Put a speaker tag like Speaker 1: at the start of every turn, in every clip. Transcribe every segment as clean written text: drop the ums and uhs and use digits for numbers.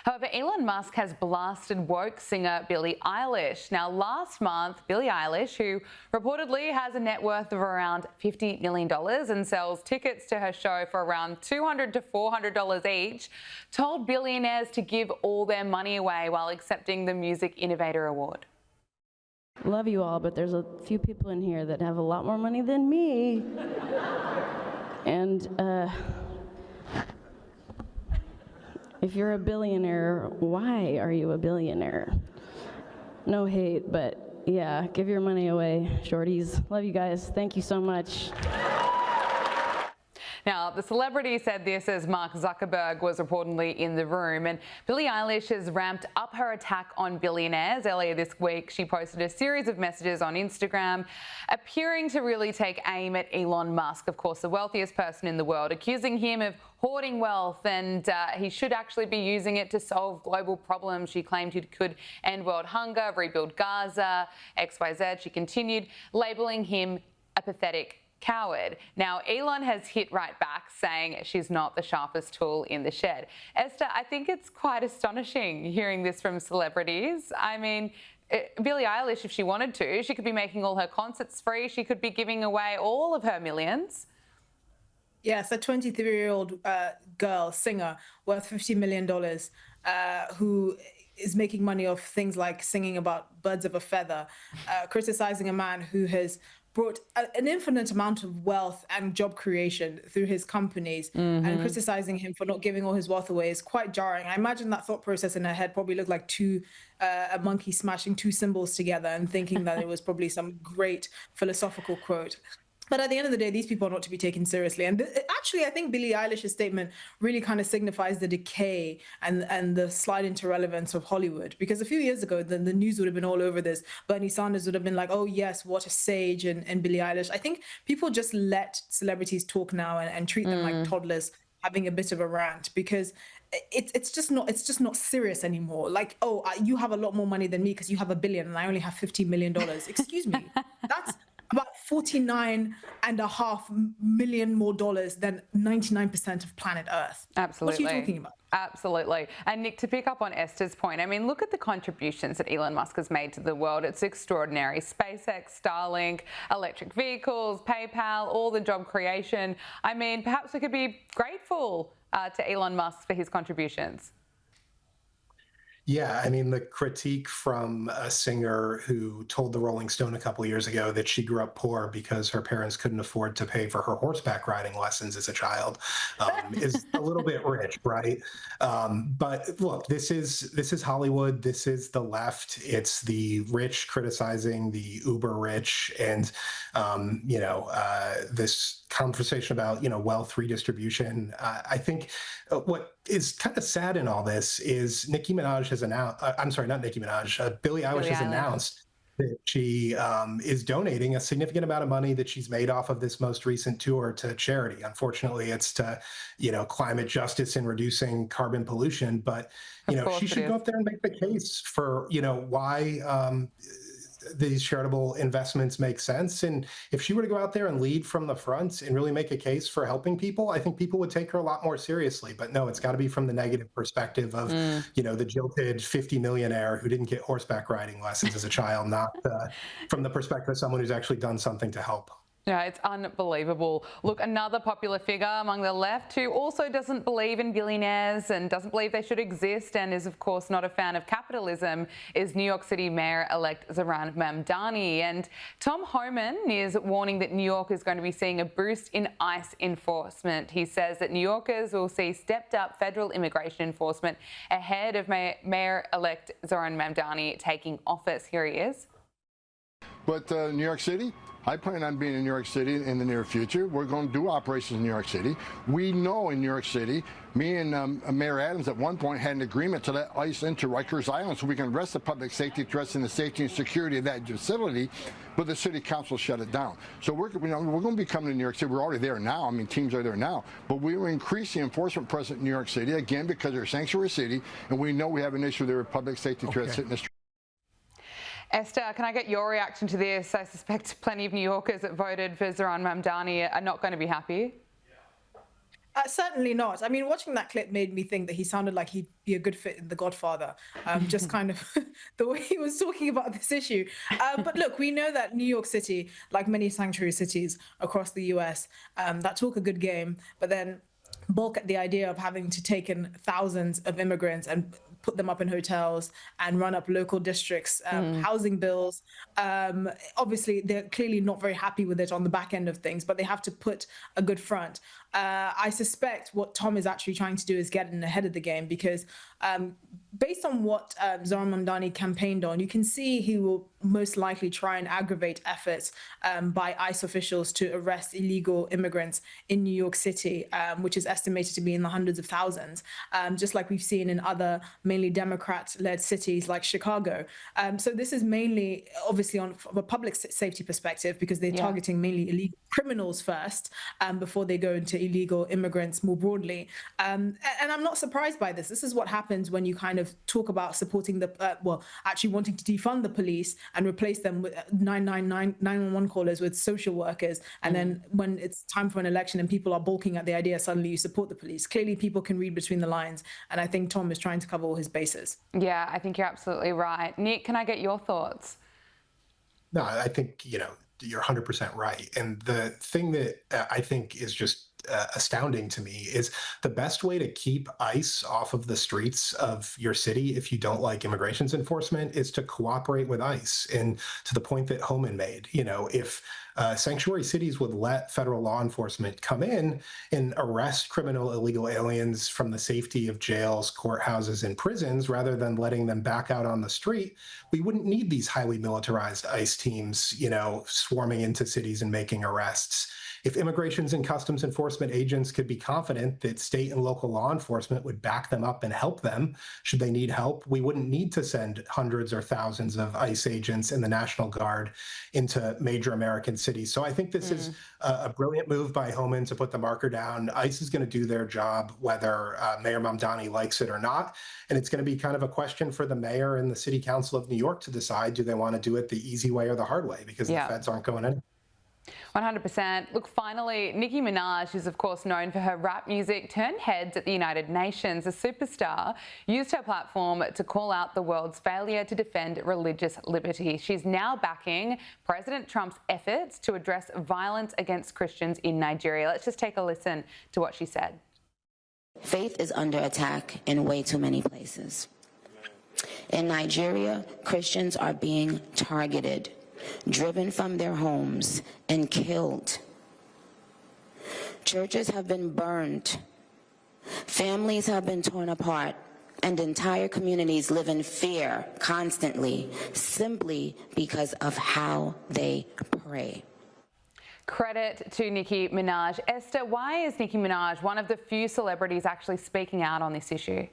Speaker 1: However, Elon Musk has blasted woke singer Billie Eilish. Now, last month, Billie Eilish, who reportedly has a net worth of around $50 million and sells tickets to her show for around $200 to $400 each, told billionaires to give all their money away while accepting the Music Innovator Award.
Speaker 2: Love you all, but there's a few people in here that have a lot more money than me. And if you're a billionaire, why are you a billionaire? No hate, but yeah, give your money away, shorties. Love you guys. Thank you so much.
Speaker 1: Now, the celebrity said this as Mark Zuckerberg was reportedly in the room, and Billie Eilish has ramped up her attack on billionaires. Earlier this week, she posted a series of messages on Instagram, appearing to really take aim at Elon Musk, of course, the wealthiest person in the world, accusing him of hoarding wealth, and he should actually be using it to solve global problems. She claimed he could end world hunger, rebuild Gaza, XYZ. She continued, labeling him a pathetic coward. Now, Elon has hit right back, saying she's not the sharpest tool in the shed. Esther, I think it's quite astonishing hearing this from celebrities. I mean, Billie Eilish, if she wanted to, she could be making all her concerts free. She could be giving away all of her millions.
Speaker 3: Yes, a 23-year-old girl, singer, worth $50 million, who is making money off things like singing about birds of a feather, criticizing a man who has brought an infinite amount of wealth and job creation through his companies, and criticizing him for not giving all his wealth away is quite jarring. I imagine that thought process in her head probably looked like a monkey smashing two cymbals together and thinking that it was probably some great philosophical quote. But at the end of the day, these people are not to be taken seriously. And actually, I think Billie Eilish's statement really kind of signifies the decay and the slide into relevance of Hollywood. Because a few years ago, the news would have been all over this. Bernie Sanders would have been like, oh, yes, what a sage, and Billie Eilish. I think people just let celebrities talk now and treat them like toddlers having a bit of a rant, because it's just not serious anymore. Like, oh, you have a lot more money than me because you have $1 billion and I only have $50 million. Excuse me, that's about $49.5 million more than 99% of planet Earth.
Speaker 1: Absolutely.
Speaker 3: What are you talking about?
Speaker 1: Absolutely. And Nick, to pick up on Esther's point, I mean, look at the contributions that Elon Musk has made to the world. It's extraordinary. SpaceX, Starlink, electric vehicles, PayPal, all the job creation. I mean, perhaps we could be grateful to Elon Musk for his contributions.
Speaker 4: Yeah, I mean, the critique from a singer who told the Rolling Stone a couple of years ago that she grew up poor because her parents couldn't afford to pay for her horseback riding lessons as a child is a little bit rich, right? But look, this is Hollywood. This is the left. It's the rich criticizing the uber rich, and this conversation about wealth redistribution. I think what is kind of sad in all this is Nicki Minaj has announced. I'm sorry, not Nicki Minaj. Billie Eilish has announced that she is donating a significant amount of money that she's made off of this most recent tour to charity. Unfortunately, it's to climate justice and reducing carbon pollution. But she should go up there and make the case for why these charitable investments make sense. And if she were to go out there and lead from the front and really make a case for helping people, I think people would take her a lot more seriously. But no, it's got to be from the negative perspective of, the jilted 50 millionaire who didn't get horseback riding lessons as a child, not from the perspective of someone who's actually done something to help.
Speaker 1: Yeah, it's unbelievable. Look, another popular figure among the left who also doesn't believe in billionaires and doesn't believe they should exist and is, of course, not a fan of capitalism is New York City Mayor-elect Zohran Mamdani. And Tom Homan is warning that New York is going to be seeing a boost in ICE enforcement. He says that New Yorkers will see stepped-up federal immigration enforcement ahead of Mayor-elect Zohran Mamdani taking office. Here he is.
Speaker 5: But New York City? I plan on being in New York City in the near future. We're going to do operations in New York City. We know in New York City, me and Mayor Adams at one point had an agreement to let ICE into Rikers Island so we can arrest the public safety threats and the safety and security of that facility, but the city council shut it down. So we're going to be coming to New York City. We're already there now. I mean, teams are there now. But we will increase the enforcement presence in New York City, again, because they're a sanctuary city, and we know we have an issue there with public safety threats hitting the street.
Speaker 1: Esther, can I get your reaction to this? I suspect plenty of New Yorkers that voted for Zohran Mamdani are not going to be happy.
Speaker 3: Certainly not. I mean, watching that clip made me think that he sounded like he'd be a good fit in The Godfather, just kind of the way he was talking about this issue. But look, we know that New York City, like many sanctuary cities across the US, that talk a good game, but then balk at the idea of having to take in thousands of immigrants and put them up in hotels and run up local districts, housing bills. Obviously, they're clearly not very happy with it on the back end of things, but they have to put a good front. I suspect what Tom is actually trying to do is get in ahead of the game, because based on what Zohran Mamdani campaigned on, you can see he will most likely try and aggravate efforts by ICE officials to arrest illegal immigrants in New York City, which is estimated to be in the hundreds of thousands, just like we've seen in other mainly Democrat-led cities like Chicago. So this is mainly, obviously, from a public safety perspective, because they're targeting mainly illegal criminals first before they go into illegal immigrants more broadly. And I'm not surprised by this. This is what happens when you kind of talk about supporting the, actually wanting to defund the police and replace them with 911 callers with social workers. And then when it's time for an election and people are balking at the idea, suddenly you support the police. Clearly, people can read between the lines. And I think Tom is trying to cover all his bases. Yeah,
Speaker 1: I think you're absolutely right. Nick, can I get your thoughts?
Speaker 4: No, I think, you're 100% right. And the thing that I think is just astounding to me is the best way to keep ICE off of the streets of your city, if you don't like immigrations enforcement, is to cooperate with ICE. And to the point that Homan made, if sanctuary cities would let federal law enforcement come in and arrest criminal illegal aliens from the safety of jails, courthouses, and prisons, rather than letting them back out on the street, we wouldn't need these highly militarized ICE teams, swarming into cities and making arrests. If immigrations and customs enforcement agents could be confident that state and local law enforcement would back them up and help them should they need help, we wouldn't need to send hundreds or thousands of ICE agents and the National Guard into major American cities. So I think this is a brilliant move by Homan to put the marker down. ICE is going to do their job, whether Mayor Mamdani likes it or not. And it's going to be kind of a question for the mayor and the city council of New York to decide, do they want to do it the easy way or the hard way? Because the feds aren't going in.
Speaker 1: 100%. Look, finally, Nicki Minaj, who's of course known for her rap music, turned heads at the United Nations. The superstar used her platform to call out the world's failure to defend religious liberty. She's now backing President Trump's efforts to address violence against Christians in Nigeria. Let's just take a listen to what she said.
Speaker 6: Faith is under attack in way too many places. In Nigeria, Christians are being targeted, driven from their homes, and killed. Churches have been burned. Families have been torn apart, and entire communities live in fear constantly, simply because of how they pray.
Speaker 1: Credit to Nicki Minaj. Esther, why is Nicki Minaj one of the few celebrities actually speaking out on this issue?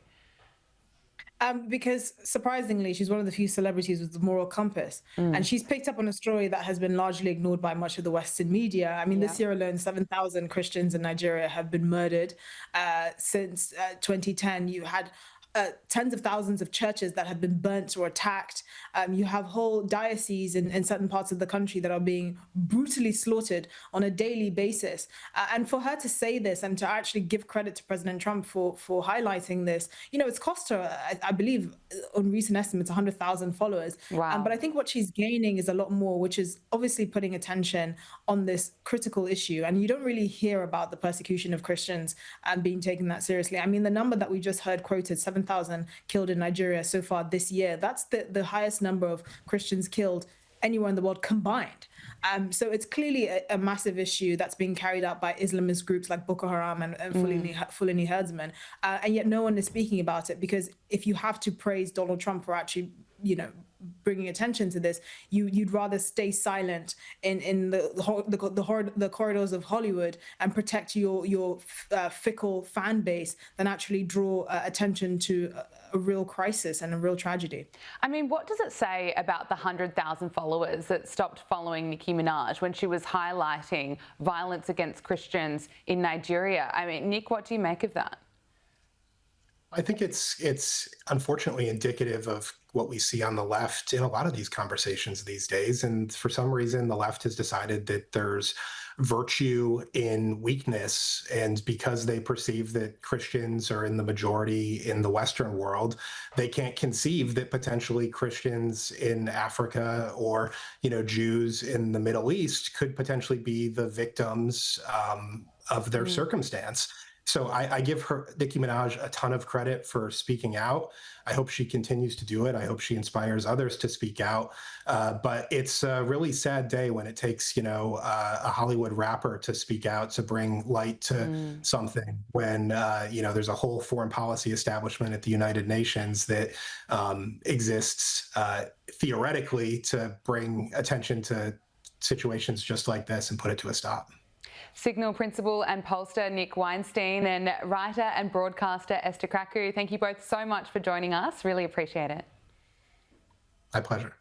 Speaker 3: Because surprisingly, she's one of the few celebrities with the moral compass. And she's picked up on a story that has been largely ignored by much of the Western media. I mean, this year alone, 7,000 Christians in Nigeria have been murdered. Since 2010, you had tens of thousands of churches that have been burnt or attacked. You have whole dioceses in certain parts of the country that are being brutally slaughtered on a daily basis. And for her to say this and to actually give credit to President Trump for highlighting this, it's cost her, I believe, on recent estimates, 100,000 followers.
Speaker 1: Wow.
Speaker 3: But I think what she's gaining is a lot more, which is obviously putting attention on this critical issue. And you don't really hear about the persecution of Christians being taken that seriously. I mean, the number that we just heard quoted, 7,000 killed in Nigeria so far this year. That's the highest number of Christians killed anywhere in the world combined. So it's clearly a massive issue that's being carried out by Islamist groups like Boko Haram and Fulani herdsmen. And yet no one is speaking about it, because if you have to praise Donald Trump for actually, bringing attention to this, you'd rather stay silent in the corridors of Hollywood and protect your fickle fan base than actually draw attention to a real crisis and a real tragedy.
Speaker 1: I mean, what does it say about the 100,000 followers that stopped following Nicki Minaj when she was highlighting violence against Christians in Nigeria? I mean, Nick, what do you make of that?
Speaker 4: I think it's unfortunately indicative of what we see on the left in a lot of these conversations these days. And for some reason, the left has decided that there's virtue in weakness. And because they perceive that Christians are in the majority in the Western world, they can't conceive that potentially Christians in Africa or, Jews in the Middle East could potentially be the victims of their circumstance. So I give Nicki Minaj, a ton of credit for speaking out. I hope she continues to do it. I hope she inspires others to speak out. But it's a really sad day when it takes, a Hollywood rapper to speak out to bring light to something when, there's a whole foreign policy establishment at the United Nations that exists theoretically to bring attention to situations just like this and put it to a stop.
Speaker 1: Signal principal and pollster Nick Weinstein and writer and broadcaster Esther Kraku, thank you both so much for joining us. Really appreciate it.
Speaker 4: My pleasure.